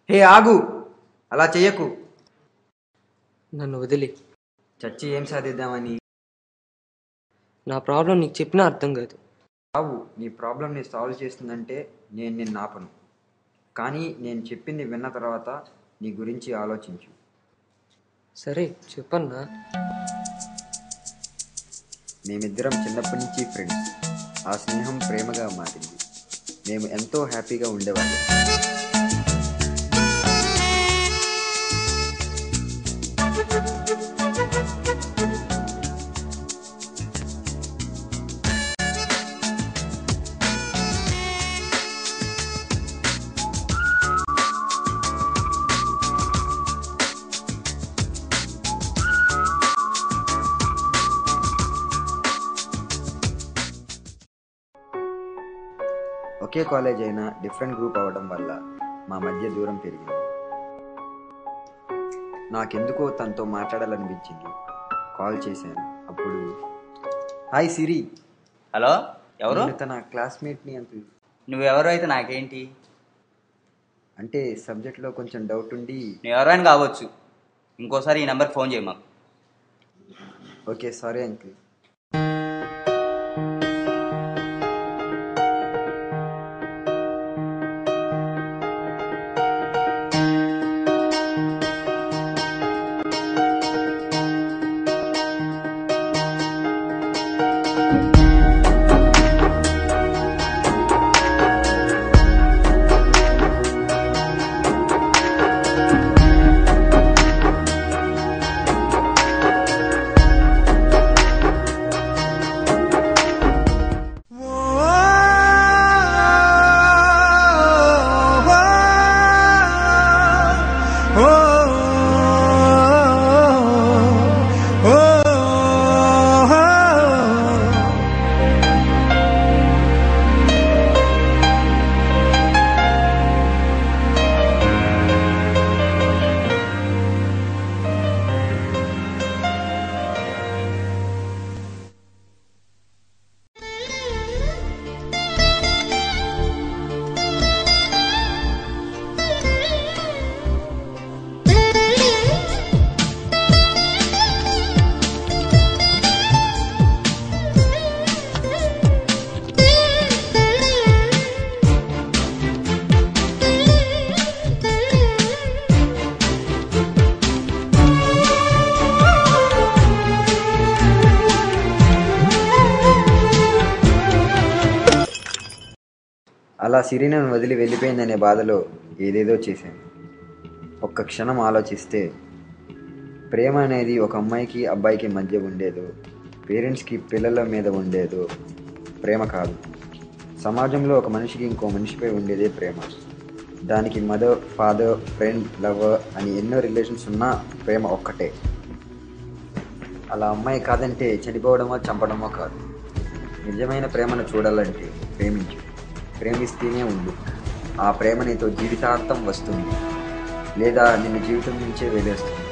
హే ఆగు, అలా చెయ్యకు. నన్ను వదిలి. చచ్చి ఏం సాధిద్దామని? నా ప్రాబ్లం నీకు చెప్పినా అర్థం కాదు. బాబు, నీ ప్రాబ్లంని సాల్వ్ చేస్తుందంటే నేను నిన్ను ఆపను. కానీ నేను చెప్పింది విన్న తర్వాత నీ గురించి ఆలోచించు. సరే చెప్పన్నా. మేమిద్దరం చిన్నప్పటి నుంచి ఫ్రెండ్స్. ఆ స్నేహం ప్రేమగా మారింది. మేము ఎంతో హ్యాపీగా ఉండేవాళ్ళం. ఒకే కాలేజ్ అయినా డిఫరెంట్ గ్రూప్ అవ్వడం వల్ల మా మధ్య దూరం పెరిగింది. నాకెందుకో తనతో మాట్లాడాలనిపించింది. కాల్ చేశాను. అప్పుడు హాయ్ సిరి. హలో, ఎవరు? తన క్లాస్మేట్ని. నువ్వెవరు అయితే నాకేంటి? అంటే సబ్జెక్ట్లో కొంచెం డౌట్ ఉండి. నువ్వు ఎవరైనా కావచ్చు, ఇంకోసారి ఈ నెంబర్కి ఫోన్ చేయి మాకు. Okay, sorry uncle. అలా సిరి నన్ను వదిలి వెళ్ళిపోయిందనే బాధలో ఏదేదో చేశాను. ఒక్క క్షణం ఆలోచిస్తే ప్రేమ అనేది ఒక అమ్మాయికి అబ్బాయికి మధ్య ఉండేదో, పేరెంట్స్కి పిల్లల మీద ఉండేదో ప్రేమ కాదు. సమాజంలో ఒక మనిషికి ఇంకో మనిషిపై ఉండేదే ప్రేమ. దానికి మదర్, ఫాదర్, ఫ్రెండ్, లవర్ అని ఎన్నో రిలేషన్స్ ఉన్నా ప్రేమ ఒక్కటే. అలా అమ్మాయి కాదంటే చనిపోవడమో చంపడమో కాదు. నిజమైన ప్రేమను చూడాలంటే ప్రేమించు. ప్రేమిస్తేనే ఉండు. ఆ ప్రేమ నీతో జీవితాంతం వస్తుంది, లేదా నిన్ను జీవితం నుంచే వెళ్ళేస్తుంది.